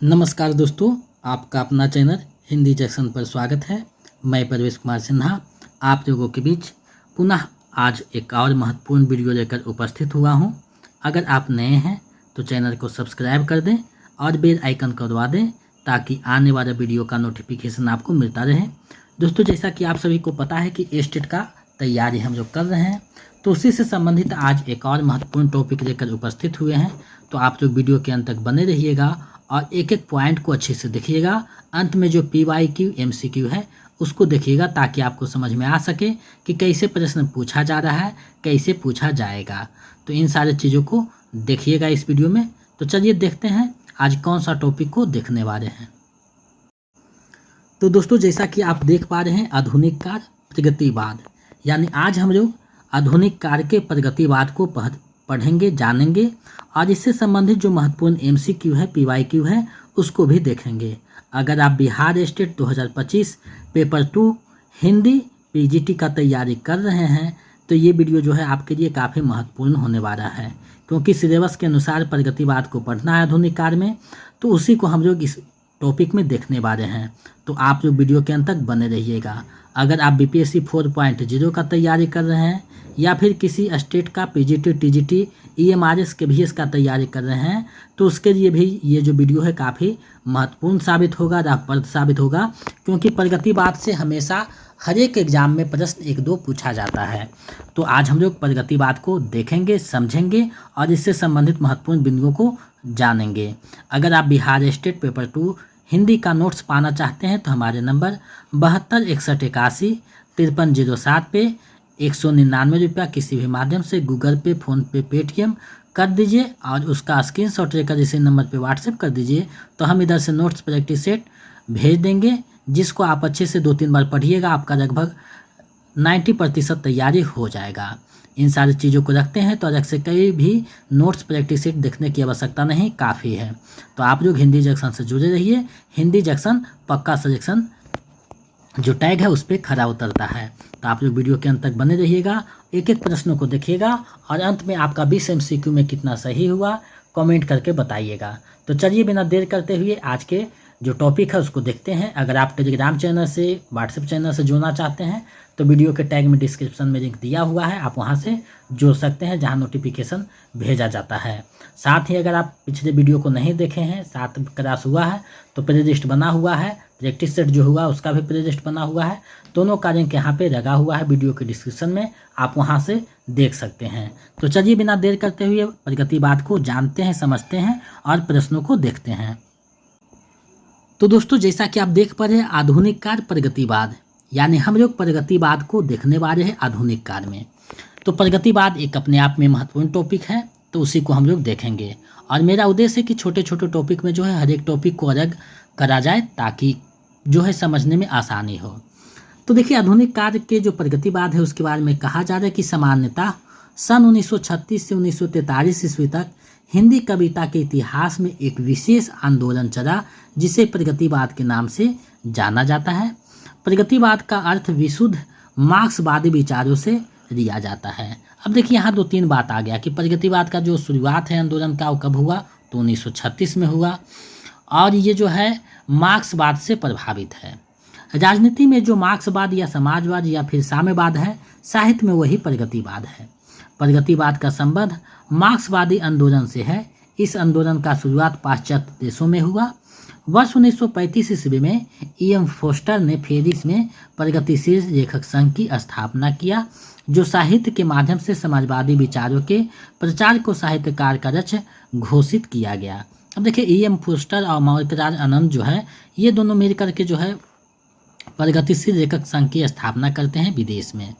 नमस्कार दोस्तों, आपका अपना चैनल हिंदी जंक्शन पर स्वागत है। मैं परवेश कुमार सिन्हा आप लोगों के बीच पुनः आज एक और महत्वपूर्ण वीडियो लेकर उपस्थित हुआ हूं। अगर आप नए हैं तो चैनल को सब्सक्राइब कर दें और बेल आइकन को दबा दें ताकि आने वाला वीडियो का नोटिफिकेशन आपको मिलता रहे। दोस्तों, जैसा कि आप सभी को पता है कि एस्टेट का तैयारी हम लोग कर रहे हैं, तो उसी से संबंधित आज एक और महत्वपूर्ण टॉपिक लेकर उपस्थित हुए हैं। तो आप लोग वीडियो के अंत तक बने रहिएगा और एक एक पॉइंट को अच्छे से देखिएगा। अंत में जो PYQ MCQ है उसको देखिएगा ताकि आपको समझ में आ सके कि कैसे प्रश्न पूछा जा रहा है, कैसे पूछा जाएगा। तो इन सारी चीज़ों को देखिएगा इस वीडियो में। तो चलिए देखते हैं आज कौन सा टॉपिक को देखने वाले हैं। तो दोस्तों, जैसा कि आप देख पा रहे हैं, आधुनिक काल प्रगतिवाद, यानी आज हम लोग आधुनिक काल के प्रगतिवाद को पढ़ेंगे, जानेंगे और इससे संबंधित जो महत्वपूर्ण MCQ है, PYQ है, उसको भी देखेंगे। अगर आप Bihar state 2025 paper 2 Hindi PGT का तैयारी कर रहे हैं तो ये वीडियो जो है आपके लिए काफ़ी महत्वपूर्ण होने वाला है, क्योंकि सिलेबस के अनुसार प्रगतिवाद को पढ़ना है आधुनिक काल में, तो उसी को हम लोग इस टॉपिक में देखने वाले हैं। तो आप लोग वीडियो के अंत तक बने रहिएगा। अगर आप BPSC 4.0 का तैयारी कर रहे हैं या फिर किसी स्टेट का PGT TGT EMRS के भी इसका तैयारी कर रहे हैं तो उसके लिए भी ये जो वीडियो है काफ़ी महत्वपूर्ण साबित होगा, लाभप्रद साबित होगा, क्योंकि प्रगतिवाद से हमेशा हर एक एग्जाम में प्रश्न 1-2 पूछा जाता है। तो आज हम लोग प्रगतिवाद को देखेंगे, समझेंगे और इससे संबंधित महत्वपूर्ण बिंदुओं को जानेंगे। अगर आप बिहार स्टेट पेपर 2 हिंदी का नोट्स पाना चाहते हैं तो हमारे नंबर 726181 5307 पे 199 रुपया किसी भी माध्यम से गूगल पे, फ़ोन पे, पेटीएम कर दीजिए और उसका स्क्रीनशॉट लेकर इसी नंबर पे व्हाट्सएप कर दीजिए। तो हम इधर से नोट्स प्रैक्टिस सेट भेज देंगे, जिसको आप अच्छे से 2-3 बार पढ़िएगा। आपका लगभग 90% तैयारी हो जाएगा। इन सारी चीज़ों को रखते हैं तो अलग से कहीं भी नोट्स प्रैक्टिस सेट देखने की आवश्यकता नहीं, काफ़ी है। तो आप लोग हिंदी जंक्शन से जुड़े रहिए। हिंदी जंक्शन पक्का सजेशन जो टैग है उस पर खरा उतरता है। तो आप लोग वीडियो के अंत तक बने रहिएगा, एक एक प्रश्नों को देखिएगा और अंत में आपका 20 MCQ में कितना सही हुआ कमेंट करके बताइएगा। तो चलिए बिना देर करते हुए आज के जो टॉपिक है उसको देखते हैं। अगर आप टेलीग्राम चैनल से, व्हाट्सएप चैनल से जुड़ना चाहते हैं तो वीडियो के टैग में डिस्क्रिप्शन में लिंक दिया हुआ है, आप वहां से जुड़ सकते हैं जहां नोटिफिकेशन भेजा जाता है। साथ ही अगर आप पिछले वीडियो को नहीं देखे हैं, 7 क्लास हुआ है तो प्ले लिस्ट बना हुआ है, प्रैक्टिस सेट जो हुआ उसका भी प्ले लिस्ट बना हुआ है, दोनों का लिंक यहाँ पे लगा हुआ है वीडियो के डिस्क्रिप्शन में, आप वहाँ से देख सकते हैं। तो चलिए बिना देर करते हुए प्रगतिवाद को जानते हैं, समझते हैं और प्रश्नों को देखते हैं। तो दोस्तों, जैसा कि आप देख पा रहे हैं, आधुनिक काल प्रगतिवाद, यानी हम लोग प्रगतिवाद को देखने वाले हैं आधुनिक काल में। तो प्रगतिवाद एक अपने आप में महत्वपूर्ण टॉपिक है, तो उसी को हम लोग देखेंगे और मेरा उद्देश्य है कि छोटे छोटे टॉपिक में जो है हर एक टॉपिक को अलग करा जाए ताकि जो है समझने में आसानी हो। तो देखिए, आधुनिक काल के जो प्रगतिवाद है उसके बारे में कहा जा रहा है कि सामान्यतः सन 1936 से 1943 ईस्वी तक हिंदी कविता के इतिहास में एक विशेष आंदोलन चला जिसे प्रगतिवाद के नाम से जाना जाता है। प्रगतिवाद का अर्थ विशुद्ध मार्क्सवादी विचारों से लिया जाता है। अब देखिए, यहाँ 2-3 बात आ गया कि प्रगतिवाद का जो शुरुआत है आंदोलन का वो कब हुआ, तो 1936 में हुआ और ये जो है मार्क्सवाद से प्रभावित है। राजनीति में जो मार्क्सवाद या समाजवाद या फिर साम्यवाद है, साहित्य में वही प्रगतिवाद है। प्रगतिवाद का संबंध मार्क्सवादी आंदोलन से है। इस आंदोलन का शुरुआत पाश्चात्य देशों में हुआ। वर्ष 1935 ईस्वी में EM फोस्टर ने पेरिस में प्रगतिशील लेखक संघ की स्थापना किया, जो साहित्य के माध्यम से समाजवादी विचारों के प्रचार को साहित्यकार का लक्ष्य घोषित किया गया। अब देखिए, EM फोस्टर और मौर्कराज आनंद जो है ये दोनों मिलकर के जो है प्रगतिशील लेखक संघ की स्थापना करते हैं विदेश में।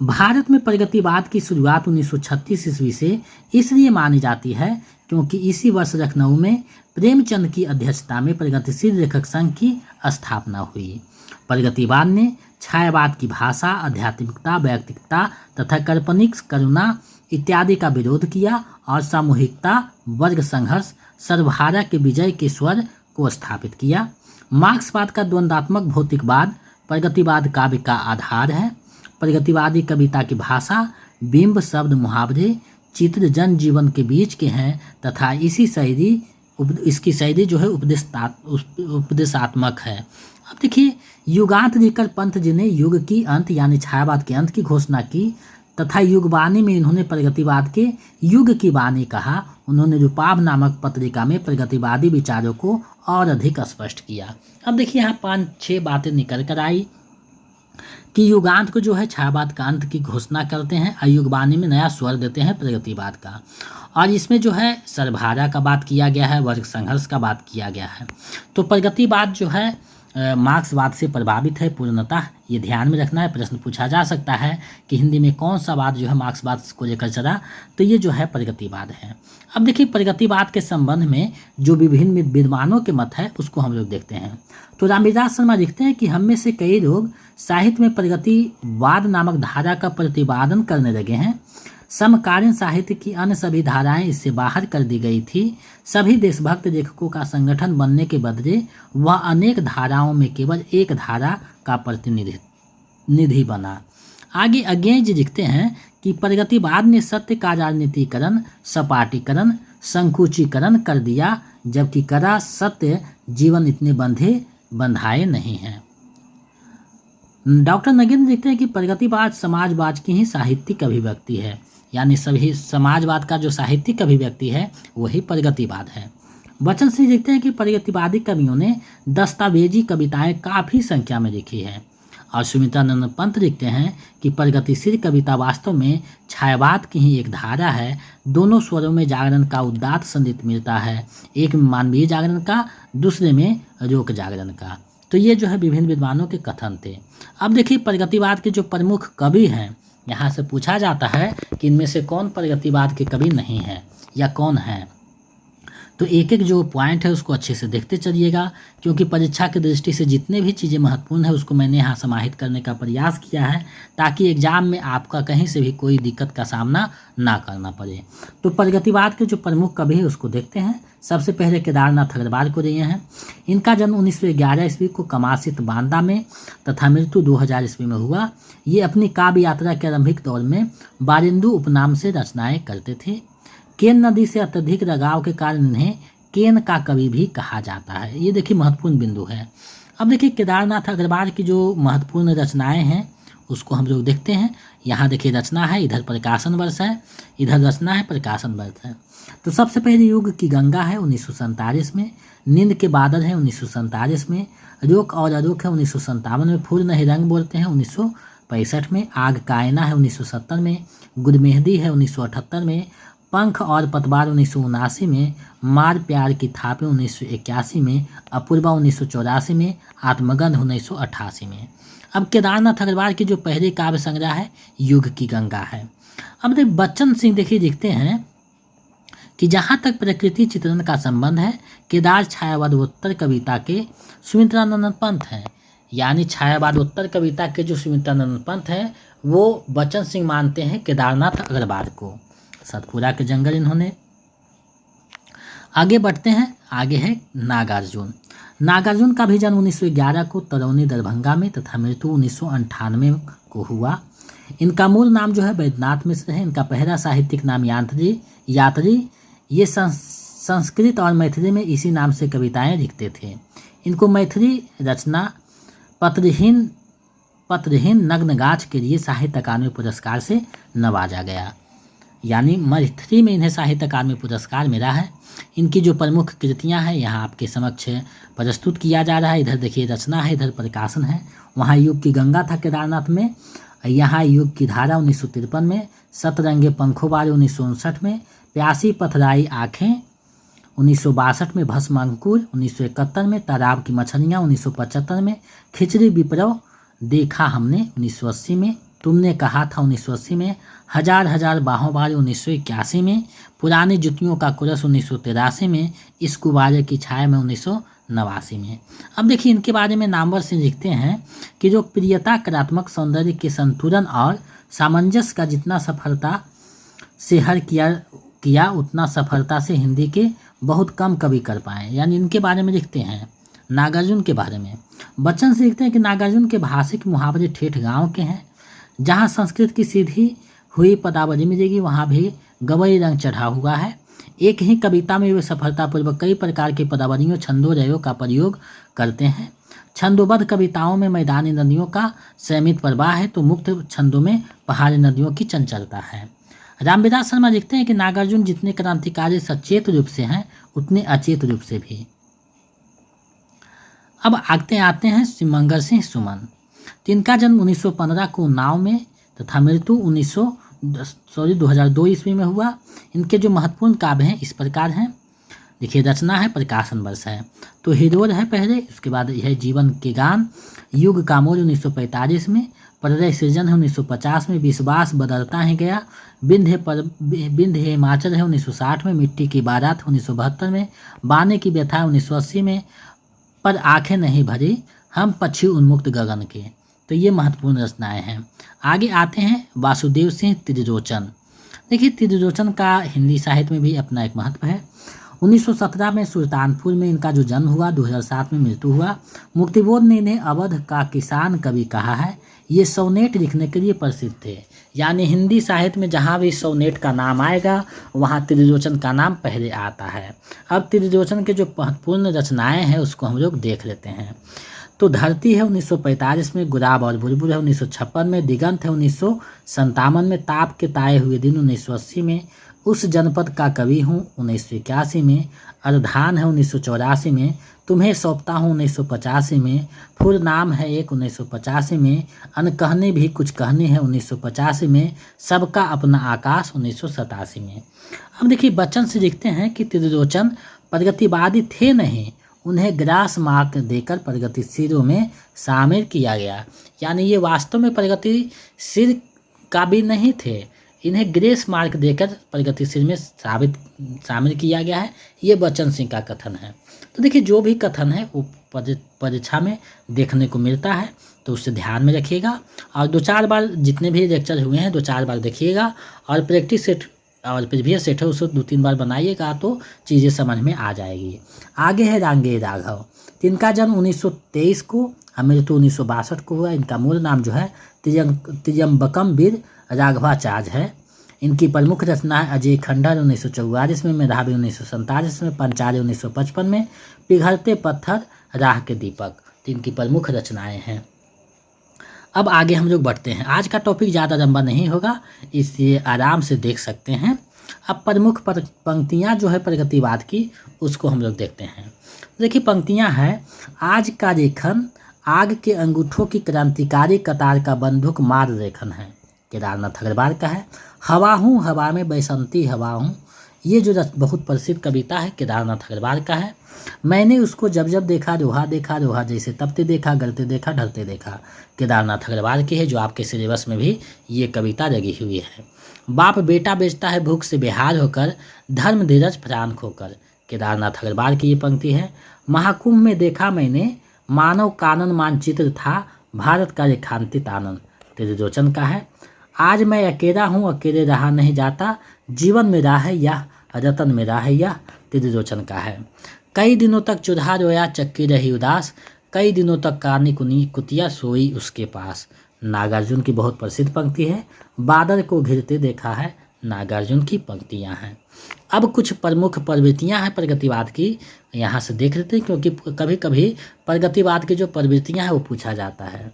भारत में प्रगतिवाद की शुरुआत 1936 ईस्वी से इसलिए मानी जाती है क्योंकि इसी वर्ष लखनऊ में प्रेमचंद की अध्यक्षता में प्रगतिशील लेखक संघ की स्थापना हुई। प्रगतिवाद ने छायावाद की भाषा, आध्यात्मिकता, व्यक्तिकता तथा काल्पनिक करुणा इत्यादि का विरोध किया और सामूहिकता, वर्ग संघर्ष, सर्वहारा के विजय के स्वर को स्थापित किया। मार्क्सवाद का द्वंद्वात्मक भौतिकवाद प्रगतिवाद काव्य का आधार है। प्रगतिवादी कविता की भाषा, बिंब, शब्द, मुहावरे, चित्र जनजीवन के बीच के हैं तथा इसी शैली इसकी शैली जो है उपदेशात्मक है। अब देखिए, युगांत लिखकर पंत जी ने युग की अंत यानी छायावाद के अंत की घोषणा की तथा युगवाणी में इन्होंने प्रगतिवाद के युग की वाणी कहा। उन्होंने रूपाभ नामक पत्रिका में प्रगतिवादी विचारों को और अधिक स्पष्ट किया। अब देखिए, यहाँ 5-6 बातें निकल कर आई कि युगांत को जो है छायावाद का अंत की घोषणा करते हैं और युगवाणी में नया स्वर देते हैं प्रगतिवाद का। और इसमें जो है सर्वहारा का बात किया गया है, वर्ग संघर्ष का बात किया गया है। तो प्रगतिवाद जो है मार्क्सवाद से प्रभावित है पूर्णतः, ये ध्यान में रखना है। प्रश्न पूछा जा सकता है कि हिंदी में कौन सा वाद जो है मार्क्सवाद को लेकर चला, तो ये जो है प्रगतिवाद है। अब देखिए, प्रगतिवाद के संबंध में जो विभिन्न विद्वानों के मत है उसको हम लोग देखते हैं। तो रामविलास शर्मा लिखते हैं कि हम में से कई लोग साहित्य में प्रगतिवाद नामक धारा का प्रतिपादन करने लगे हैं। समकालीन साहित्य की अन्य सभी धाराएं इससे बाहर कर दी गई थी। सभी देशभक्त लेखकों का संगठन बनने के बदले वह अनेक धाराओं में केवल एक धारा का प्रतिनिधि बना। आगे अज्ञेय जी लिखते हैं कि प्रगतिवाद ने सत्य का राजनीतिकरण, सपाटीकरण, संकुचीकरण कर दिया, जबकि कड़ा सत्य जीवन इतने बंधाए नहीं हैं। डॉक्टर नगेंद्र लिखते हैं कि प्रगतिवाद समाजवाद की ही साहित्यिक अभिव्यक्ति है, यानी सभी समाजवाद का जो साहित्यिक अभिव्यक्ति है वही प्रगतिवाद है। बच्चन सिंह लिखते हैं कि प्रगतिवादी कवियों ने दस्तावेजी कविताएं काफ़ी संख्या में लिखी है। और सुमित्रानंद पंत लिखते हैं कि प्रगतिशील कविता वास्तव में छायावाद की ही एक धारा है। दोनों स्वरों में जागरण का उदात्त संगीत मिलता है, एक में मानवीय जागरण का, दूसरे में लोक जागरण का। तो ये जो है विभिन्न विद्वानों के कथन थे। अब देखिए, प्रगतिवाद के जो प्रमुख कवि हैं, यहाँ से पूछा जाता है कि इनमें से कौन प्रगतिवाद के कवि नहीं हैं या कौन हैं। तो एक एक जो पॉइंट है उसको अच्छे से देखते चलिएगा, क्योंकि परीक्षा की दृष्टि से जितने भी चीज़ें महत्वपूर्ण है उसको मैंने यहाँ समाहित करने का प्रयास किया है, ताकि एग्जाम में आपका कहीं से भी कोई दिक्कत का सामना ना करना पड़े। तो प्रगतिवाद के जो प्रमुख कवि है उसको देखते हैं। सबसे पहले केदारनाथ अग्रवाल को लिए हैं। इनका जन्म 1911 ईस्वी को कमासित बांदा में तथा मृत्यु 2000 ईस्वी में हुआ। ये अपनी काव्य यात्रा के आरंभिक दौर में बारिंदु उपनाम से रचनाएं करते थे। केन नदी से अत्यधिक लगाव के कारण इन्हें केन का कवि भी कहा जाता है। ये देखिए महत्वपूर्ण बिंदु है। अब देखिए, केदारनाथ अग्रवाल की जो महत्वपूर्ण रचनाएं हैं उसको हम लोग देखते हैं। यहाँ देखिए रचना है, इधर प्रकाशन वर्ष है, इधर रचना है, प्रकाशन वर्ष है। तो सबसे पहले युग की गंगा है 1947 में, नींद के बादल है 1947 में, रोक और अरोक है 1957 में, फूल नहीं रंग बोलते हैं 1965 में, आग का आईना है 1970 में, गुदमेहदी है 1978 में, पंख और पतवार 1979 में, मार प्यार की थापे 1981 में, अपूर्वा 1984 में, आत्मगंध 1988 में। अब केदारनाथ अग्रवाल की जो पहली काव्य संग्रह है युग की गंगा है। अब देखिए, बच्चन सिंह देखिए लिखते हैं कि जहाँ तक प्रकृति चित्रण का संबंध है, केदार छायावादोत्तर कविता के सुमित्रानंद पंत हैं। यानी छायावादोत्तर कविता के जो सुमित्रानंद पंत हैं वो बच्चन सिंह मानते हैं केदारनाथ अग्रवाल को। सतपुरा के जंगल इन्होंने। आगे बढ़ते हैं, आगे है नागार्जुन। नागार्जुन का भी जन्म 1911 को तरौनी दरभंगा में तथा मृत्यु 1998 को हुआ। इनका मूल नाम जो है वैद्यनाथ मिश्र है। इनका पहला साहित्यिक नाम यात्री। ये संस्कृत और मैथिली में इसी नाम से कविताएं लिखते थे। इनको मैथिली रचना पत्रहीन नग्नगाछ के लिए साहित्य अकादमी पुरस्कार से नवाजा गया। यानी मैथिली में इन्हें साहित्य अकादमी पुरस्कार मिला है। इनकी जो प्रमुख कृतियां हैं यहाँ आपके समक्ष प्रस्तुत किया जा रहा है। इधर देखिए रचना है, इधर प्रकाशन है। वहाँ युग की गंगा था केदारनाथ में, यहाँ युग की धारा 1953 में, सतरंगे पंखोबारी 1959 में, प्यासी पथराई आँखें 1962 में, भस्म अंकुर 1971 में, तालाब की मछलियाँ 1975 में, खिचड़ी विप्लव देखा हमने 1980 में, तुमने कहा था 1980 में, हजार हजार बाहोबारी 1981 में, पुरानी जुतियों का कुरस 1983 में, इस गुब्बारे की छाया में 1989 में। अब देखिए इनके बारे में नामवर सिंह लिखते हैं कि जो प्रियता, कलात्मक सौंदर्य के संतुलन और सामंजस्य का जितना सफलता से हर किया उतना सफलता से हिंदी के बहुत कम कवि कर पाए। यानी इनके बारे में लिखते हैं। नागार्जुन के बारे में बच्चन से लिखते हैं कि नागार्जुन के भाषिक मुहावरे ठेठ गाँव के हैं। जहाँ संस्कृत की सीधी हुई पदावली मिलेगी वहाँ भी गवई रंग चढ़ा हुआ है। एक ही कविता में वे सफलतापूर्वक कई प्रकार के पदावलियों, छंदों, लयों का प्रयोग करते हैं। छंदोबद्ध कविताओं में मैदानी नदियों का संयमित प्रवाह है, तो मुक्त छंदों में पहाड़ी नदियों की चंचलता है। रामविलास शर्मा लिखते हैं कि नागार्जुन जितने क्रांतिकारी सचेत रूप से हैं, उतने अचेत रूप से भी। अब आते हैं सिमंगर सिंह सुमन। इनका जन्म 1915 को उन्नाव में तथा मृत्यु 2002 ईस्वी में हुआ। इनके जो महत्वपूर्ण काव्य हैं इस प्रकार हैं। देखिए, रचना है, प्रकाशन वर्ष है तो हिरोर है पहले, उसके बाद यह जीवन के गान, युग का मोल 1945 में, प्रलय सृजन है 1950 में, विश्वास बदलता ही गया, बिंध्य हिमाचल है 1960 में, मिट्टी की बारात 1972 में, बाने की व्यथा 1980 में, पर आंखें नहीं भरी, हम पक्षी उन्मुक्त गगन के। तो ये महत्वपूर्ण रचनाएं हैं। आगे आते हैं वासुदेव सिंह त्रिलोचन। देखिए, त्रिलोचन का हिंदी साहित्य में भी अपना एक महत्व है। 1917 में सुल्तानपुर में इनका जो जन्म हुआ, 2007 में मृत्यु हुआ। मुक्तिबोध ने इन्हें अवध का किसान कवि कहा है। ये सोनेट लिखने के लिए प्रसिद्ध थे, यानी हिंदी साहित्य में जहाँ भी सोनेट का नाम आएगा वहाँ त्रिलोचन का नाम पहले आता है। अब त्रिलोचन के जो महत्वपूर्ण रचनाएं हैं उसको हम लोग देख लेते हैं। तो धरती है 1945 में, गुलाब और बुलबुल है 1956 में, दिगंत है 1957 में, ताप के ताए हुए दिन 1980 में, उस जनपद का कवि हूँ 1981 में, अर्धान है 1984 में, तुम्हें सौंपता हूँ 1985 में, फुल नाम है एक 1985 में, अनकहनी भी कुछ कहनी है 1985 में, सबका अपना आकाश 1987 में। अब देखिए, बच्चन से लिखते हैं कि त्रिलोचन प्रगतिवादी थे नहीं, उन्हें ग्रास मार्क देकर प्रगतिशीलों में शामिल किया गया। यानी ये वास्तव में प्रगतिशील काबिल नहीं थे, इन्हें ग्रेस मार्क देकर प्रगतिशील में शामिल किया गया है। ये बच्चन सिंह का कथन है। तो देखिए, जो भी कथन है वो परीक्षा में देखने को मिलता है, तो उससे ध्यान में रखिएगा और 2-4 बार जितने भी लेक्चर हुए हैं 2-4 बार देखिएगा और प्रैक्टिस सेट और प्रीवियस सेट है उसको 2-3 बार बनाइएगा तो चीज़ें समझ में आ जाएगी। आगे है रांगे राघव। इनका जन्म 1923 को और मृत्यु 1962 को हुआ। इनका मूल नाम जो है त्र्यंबकम वीर राघवाचार्य है। इनकी प्रमुख रचना है अजय खंडर 1944 में, मेधावी 1947 में, पंचाली 1955 में, पिघलते पत्थर, राह के दीपक। तो इनकी प्रमुख रचनाएं हैं। अब आगे हम लोग बढ़ते हैं। आज का टॉपिक ज़्यादा लंबा नहीं होगा, इसलिए आराम से देख सकते हैं। अब प्रमुख पंक्तियाँ जो है प्रगतिवाद की उसको हम लोग देखते हैं। देखिए, पंक्तियाँ हैं, आज का लेखन आग के अंगूठों की क्रांतिकारी कतार का बंदूक मार लेखन है, केदारनाथ अग्रवाल का है। हवा हूँ हवा में बैसंती हवा हूँ, ये जो बहुत प्रसिद्ध कविता है केदारनाथ अग्रवाल का है। मैंने उसको जब जब देखा रोहा जैसे तपते देखा, गलते देखा, ढलते देखा, केदारनाथ अग्रवाल की है, जो आपके सिलेबस में भी ये कविता लगी हुई है। बाप बेटा बेचता है भूख से बेहाल होकर, धर्म धीरज प्राण खोकर, केदारनाथ अग्रवाल की ये पंक्ति है। महाकुंभ में देखा मैंने, मानव कानन मानचित्र था, भारत का रेखांकित आनंद, त्रिलोचन का है। आज मैं अकेला हूँ, अकेले रहा नहीं जाता, जीवन मेरा है यह, रतन मेरा है यह, त्रिलोचन का है। कई दिनों तक चुधा रोया, चक्की रही उदास, कई दिनों तक कानी कुनी कुतिया सोई उसके पास, नागार्जुन की बहुत प्रसिद्ध पंक्ति है। बादल को घिरते देखा है, नागार्जुन की पंक्तियाँ हैं। अब कुछ प्रमुख प्रवृत्तियाँ हैं प्रगतिवाद की, यहाँ से देख लेते हैं, क्योंकि कभी कभी प्रगतिवाद की जो प्रवृत्तियाँ हैं वो पूछा जाता है।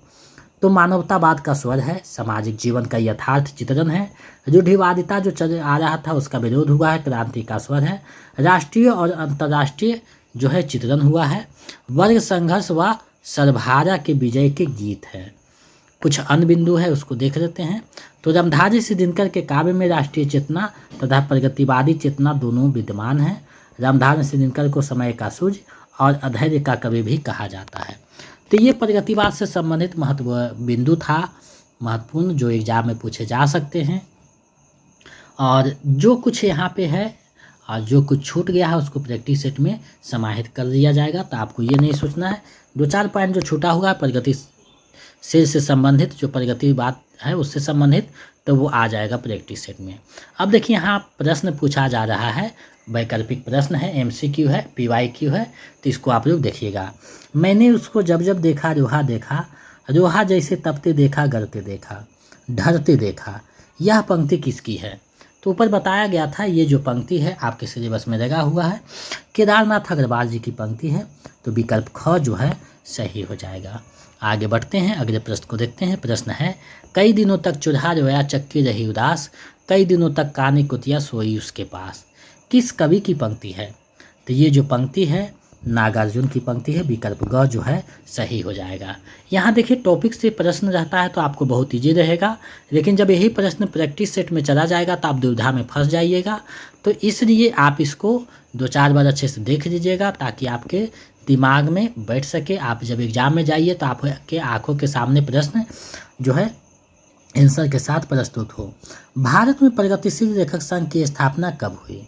तो मानवतावाद का स्वर है, सामाजिक जीवन का यथार्थ चित्रण है, रूढ़िवादिता जो चल आ रहा था उसका विरोध हुआ है, क्रांति का स्वर है, राष्ट्रीय और अंतर्राष्ट्रीय जो है चित्रण हुआ है, वर्ग संघर्ष व सर्वहारा के विजय के गीत है। कुछ अन्य बिंदु है उसको देख लेते हैं। तो रामधारी सिंह दिनकर के काव्य में राष्ट्रीय चेतना तथा प्रगतिवादी चेतना दोनों विद्यमान है। रामधारी सिंह दिनकर को समय का सूझ और अधैर्य का कवि भी कहा जाता है। तो ये प्रगतिवाद से संबंधित बिंदु था महत्वपूर्ण, जो एग्जाम में पूछे जा सकते हैं। और जो कुछ यहाँ पे है और जो कुछ छूट गया है उसको प्रैक्टिस सेट में समाहित कर दिया जाएगा। तो आपको ये नहीं सोचना है, 2-4 पॉइंट जो छूटा हुआ है प्रगतिशील से संबंधित, जो प्रगतिवाद है उससे संबंधित, तो वो आ जाएगा प्रैक्टिस सेट में। अब देखिए, यहाँ प्रश्न पूछा जा रहा है, वैकल्पिक प्रश्न है, MCQ है, PYQ है, तो इसको आप लोग देखिएगा। मैंने उसको जब जब देखा रोहा जैसे तपते देखा, गलते देखा, ढलते देखा, यह पंक्ति किसकी है? तो ऊपर बताया गया था, ये जो पंक्ति है आपके सिलेबस में लगा हुआ है, केदारनाथ अग्रवाल जी की पंक्ति है, तो विकल्प ख जो है सही हो जाएगा। आगे बढ़ते हैं, अगले प्रश्न को देखते हैं। प्रश्न है, कई दिनों तक चूल्हा रोया चक्की रही उदास, कई दिनों तक कानी कुतिया सोई उसके पास। किस कवि की पंक्ति है? तो ये जो पंक्ति है नागार्जुन की पंक्ति है, विकल्प ग जो है सही हो जाएगा। यहाँ देखिए टॉपिक से प्रश्न रहता है तो आपको बहुत ईजी रहेगा, लेकिन जब यही प्रश्न प्रैक्टिस सेट में चला जाएगा तो आप दुविधा में फंस जाइएगा। तो इसलिए आप इसको 2-4 बार अच्छे से देख लीजिएगा ताकि आपके दिमाग में बैठ सके। आप जब एग्जाम में जाइए तो आपके आंखों के सामने प्रश्न जो है आंसर के साथ प्रस्तुत हो। भारत में प्रगतिशील लेखक संघ की स्थापना कब हुई?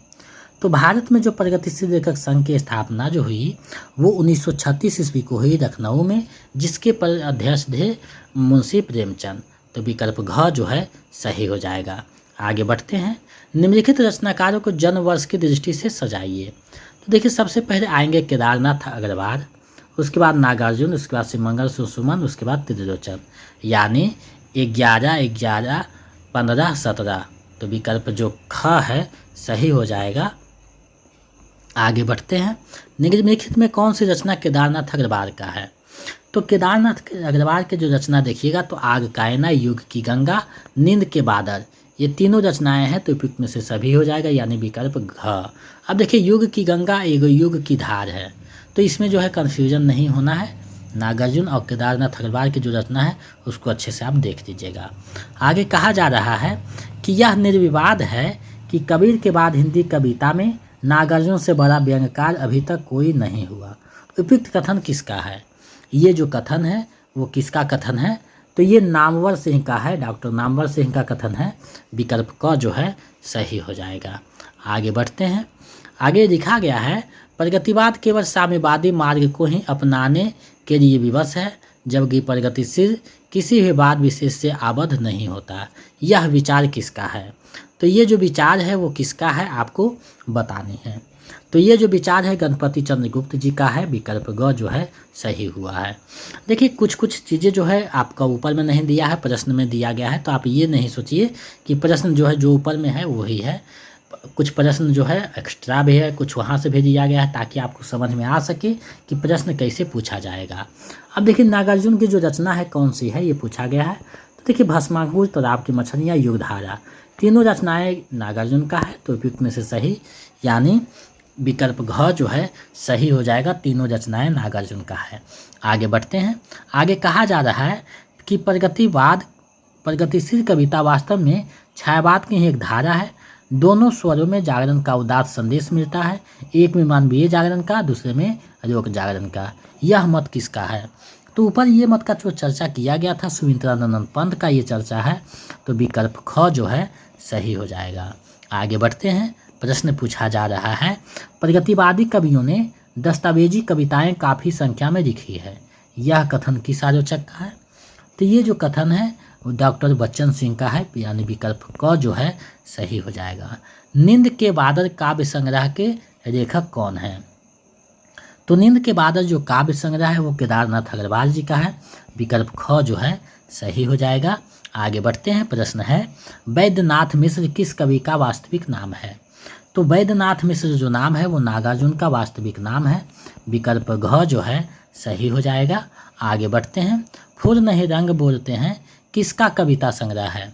तो भारत में जो प्रगतिशील लेखक संघ की स्थापना जो हुई वो 1936 ईस्वी को हुई लखनऊ में, जिसके पर अध्यक्ष थे मुंशी प्रेमचंद। तो विकल्प घ जो है सही हो जाएगा। आगे बढ़ते हैं, निम्नलिखित रचनाकारों को जन्म वर्ष की दृष्टि से सजाइए। तो देखिए सबसे पहले आएंगे केदारनाथ अग्रवाल, उसके बाद नागार्जुन, उसके बाद शिवमंगल सुमन, उसके बाद त्रिलोचन, यानी 11, 15, 17। तो विकल्प जो ख है सही हो जाएगा। आगे बढ़ते हैं, निम्नलिखित में कौन सी रचना केदारनाथ अग्रवाल का है? तो केदारनाथ अग्रवाल के जो रचना देखिएगा तो आग कायना, युग की गंगा, नींद के बादल, ये तीनों रचनाएं हैं, तो उपयुक्त में से सभी हो जाएगा, यानी विकल्प घ। अब देखिए युग की गंगा एक युग की धार है, तो इसमें जो है कन्फ्यूजन नहीं होना है। नागार्जुन और केदारनाथ अग्रवाल की जो रचना है उसको अच्छे से आप देख लीजिएगा। आगे कहा जा रहा है कि यह निर्विवाद है कि कबीर के बाद हिंदी कविता में नागार्जुन से बड़ा व्यंग्यकार अभी तक कोई नहीं हुआ। उपयुक्त कथन किसका है? ये जो कथन है वो किसका कथन है? तो ये नामवर सिंह का है, डॉक्टर नामवर सिंह का कथन है। विकल्प क जो है सही हो जाएगा। आगे बढ़ते हैं, आगे लिखा गया है, प्रगतिवाद केवल साम्यवादी मार्ग को ही अपनाने के लिए विवश है, जबकि प्रगतिशील किसी भी बात विशेष से आबद्ध नहीं होता। यह विचार किसका है? तो ये जो विचार है वो किसका है आपको बतानी है। तो ये जो विचार है गणपति चंद्रगुप्त जी का है। विकल्प ग जो है सही हुआ है। देखिए कुछ चीज़ें जो है आपका ऊपर में नहीं दिया है, प्रश्न में दिया गया है, तो आप ये नहीं सोचिए कि प्रश्न जो है जो ऊपर में है वही है। कुछ प्रश्न जो है एक्स्ट्रा भी है, कुछ वहाँ से भी दिया गया है ताकि आपको समझ में आ सके कि प्रश्न कैसे पूछा जाएगा। अब देखिए नागार्जुन की जो रचना है कौन सी है ये पूछा गया है। तो देखिए भस्माकुर, तालाब की मछलियाँ, युगधारा, तीनों रचनाएं नागार्जुन का है, तो उपयुक्त में से सही यानी विकल्प घ जो है सही हो जाएगा। तीनों रचनाएं नागार्जुन का है। आगे बढ़ते हैं, आगे कहा जा रहा है कि प्रगतिशील कविता वास्तव में छायावाद की ही एक धारा है। दोनों स्वरों में जागरण का उदात्त संदेश मिलता है, एक में मानवीय जागरण का, दूसरे में लोक जागरण का। यह मत किसका है? तो ऊपर ये मत का जो चर्चा किया गया था सुमित्रानंद पंत का ये चर्चा है, तो विकल्प ख जो है सही हो जाएगा। आगे बढ़ते हैं, प्रश्न पूछा जा रहा है, प्रगतिवादी कवियों ने दस्तावेजी कविताएं काफ़ी संख्या में लिखी है, यह कथन किस आलोचक का है? तो ये जो कथन है वो डॉक्टर बच्चन सिंह का है, यानी विकल्प क जो है सही हो जाएगा। नींद के बादल काव्य संग्रह के लेखक कौन है? तो नींद के बादल जो काव्य संग्रह है वो केदारनाथ अग्रवाल जी का है। विकल्प ख जो है सही हो जाएगा। आगे बढ़ते हैं, प्रश्न है, वैद्यनाथ मिश्र किस कवि का वास्तविक नाम है? तो वैद्यनाथ मिश्र जो नाम है वो नागार्जुन का वास्तविक नाम है। विकल्प घ जो है सही हो जाएगा। आगे बढ़ते हैं, फूल नहीं रंग बोलते हैं किसका कविता संग्रह है?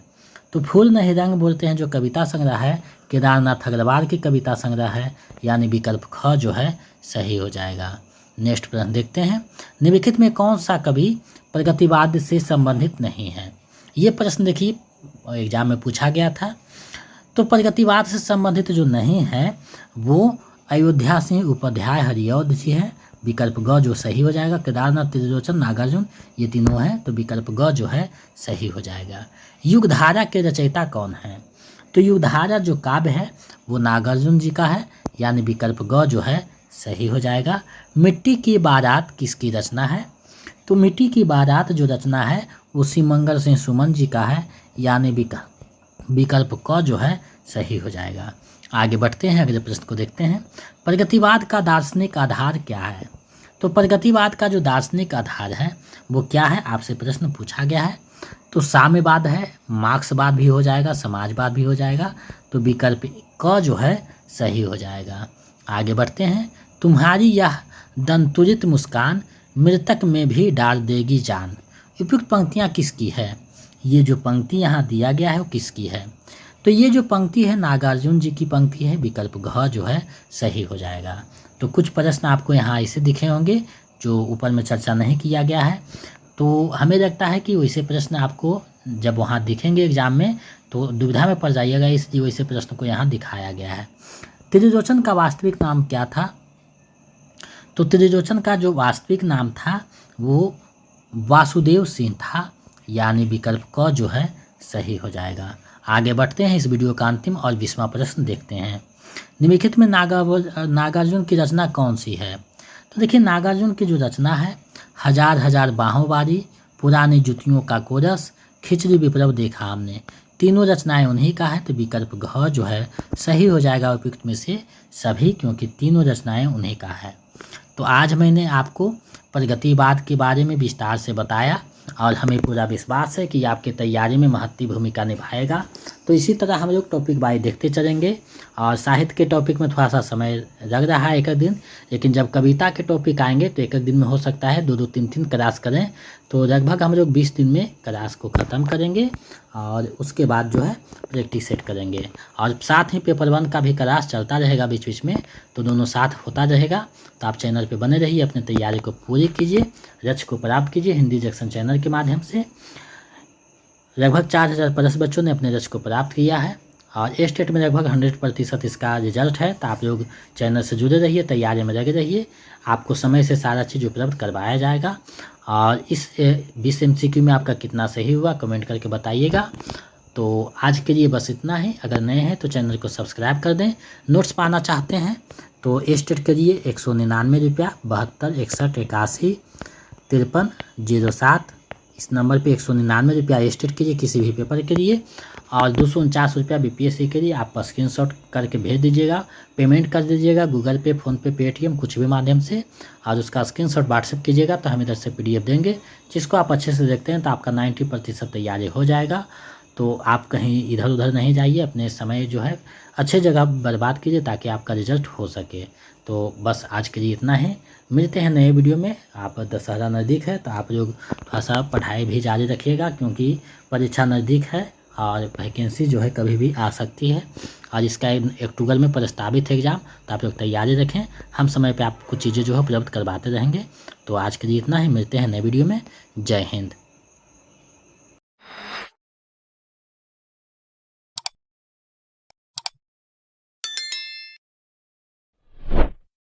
तो फूल नहीं रंग बोलते हैं जो कविता संग्रह है केदारनाथ अग्रवाल की कविता संग्रह है, यानी विकल्प ख जो है सही हो जाएगा। नेक्स्ट प्रश्न देखते हैं, निम्नलिखित में कौन सा कवि प्रगतिवाद से संबंधित नहीं है? ये प्रश्न देखिए एग्जाम में पूछा गया था। तो प्रगतिवाद से संबंधित जो नहीं है वो अयोध्या सिंह उपाध्याय हरिऔध जी है। विकल्प ग जो सही हो जाएगा। केदारनाथ, त्रिलोचन, नागार्जुन ये तीनों हैं, तो विकल्प ग जो है सही हो जाएगा। युगधारा के रचयिता कौन है? तो युगधारा जो काव्य है वो नागार्जुन जी का है, यानी विकल्प ग जो है सही हो जाएगा। मिट्टी की बारात किसकी रचना है? तो मिट्टी की बारात जो रचना है वो शिवमंगल सिंह सुमन जी का है, यानी विकल्प क जो है सही हो जाएगा। आगे बढ़ते हैं, अगले प्रश्न को देखते हैं, प्रगतिवाद का दार्शनिक आधार क्या है? तो प्रगतिवाद का जो दार्शनिक आधार है वो क्या है, आपसे प्रश्न पूछा गया है। तो साम्यवाद है, मार्क्सवाद भी हो जाएगा, समाजवाद भी हो जाएगा। तो विकल्प क जो है सही हो जाएगा। आगे बढ़ते हैं। तुम्हारी यह दंतुरित मुस्कान मृतक में भी डाल देगी जान। उपयुक्त पंक्तियाँ किसकी है? ये जो पंक्ति यहाँ दिया गया है वो किसकी है? तो ये जो पंक्ति है नागार्जुन जी की पंक्ति है। विकल्प घ जो है सही हो जाएगा। तो कुछ प्रश्न आपको यहाँ ऐसे दिखे होंगे जो ऊपर में चर्चा नहीं किया गया है। तो हमें लगता है कि वैसे प्रश्न आपको जब वहाँ दिखेंगे एग्जाम में तो दुविधा में पड़ जाइएगा, इसलिए वैसे प्रश्न को यहाँ दिखाया गया है। त्रिलोचन का वास्तविक नाम क्या था? तो त्रिलोचन का जो वास्तविक नाम था वो वासुदेव सिंह था, यानी विकल्प क जो है सही हो जाएगा। आगे बढ़ते हैं। इस वीडियो का अंतिम और 20वां प्रश्न देखते हैं। निम्नलिखित में नागार्जुन की रचना कौन सी है? तो देखिए नागार्जुन की जो रचना है, हजार हजार बाहों वारी, पुरानी जुतियों का कोरस, खिचड़ी विप्लव देखा हमने, तीनों रचनाएं उन्हीं का है। तो विकल्प घ जो है सही हो जाएगा उपयुक्त में से सभी, क्योंकि तीनों रचनाएं उन्हीं का है। तो आज मैंने आपको प्रगतिवाद के बारे में विस्तार से बताया और हमें पूरा विश्वास है कि आपकी तैयारी में महत्वपूर्ण भूमिका निभाएगा। तो इसी तरह हम लोग टॉपिक वाइज देखते चलेंगे और साहित्य के टॉपिक में थोड़ा सा समय लग रहा है एक दिन, लेकिन जब कविता के टॉपिक आएंगे तो एक दिन में हो सकता है 2-2 3-3 क्लास करें। तो लगभग हम लोग 20 दिन में क्लास को ख़त्म करेंगे और उसके बाद जो है प्रैक्टिस सेट करेंगे। और साथ ही पेपर 1 का भी क्लास चलता रहेगा बीच बीच में, तो दोनों साथ होता रहेगा। तो आप चैनल पे बने रहिए, अपनी तैयारी को पूरी कीजिए, लक्ष्य को प्राप्त कीजिए। हिंदी जंक्शन चैनल के माध्यम से लगभग 4000+ बच्चों ने अपने लक्ष्य को प्राप्त किया है और स्टेट में लगभग 100% इसका रिजल्ट है। तो आप लोग चैनल से जुड़े रहिए, तैयारी में लगे रहिए, आपको समय से सारा चीज़ उपलब्ध करवाया जाएगा। और इस 20 MCQ में आपका कितना सही हुआ कमेंट करके बताइएगा। तो आज के लिए बस इतना ही। अगर नए हैं तो चैनल को सब्सक्राइब कर दें। नोट्स पाना चाहते हैं तो स्टेट करिए 199 रुपया 72 61 81 53 07, इस नंबर पे 199 रुपया स्टेट कीजिए किसी भी पेपर के लिए, और 249 रुपया BPSC के लिए आप स्क्रीनशॉट करके भेज दीजिएगा, पेमेंट कर दीजिएगा गूगल पे, फ़ोनपे, पेटीएम, कुछ भी माध्यम से, और उसका स्क्रीनशॉट व्हाट्सएप कीजिएगा। तो हम इधर से PDF देंगे, जिसको आप अच्छे से देखते हैं तो आपका 90% तैयारी हो जाएगा। तो आप कहीं इधर उधर नहीं जाइए, अपने समय जो है अच्छे जगह बर्बाद कीजिए ताकि आपका रिजल्ट हो सके। तो बस आज के लिए इतना है, मिलते हैं नए वीडियो में। आप दशहरा नज़दीक है तो आप लोग थोड़ा सा पढ़ाई भी जारी रखिएगा, क्योंकि परीक्षा नज़दीक है और वैकेंसी जो है कभी भी आ सकती है। और इसका अक्टूबर में प्रस्तावित है एग्ज़ाम, तो आप लोग तैयारी रखें। हम समय पे आपको चीज़ें जो है उपलब्ध करवाते रहेंगे। तो आज के लिए इतना ही, मिलते हैं नए वीडियो में। जय हिंद।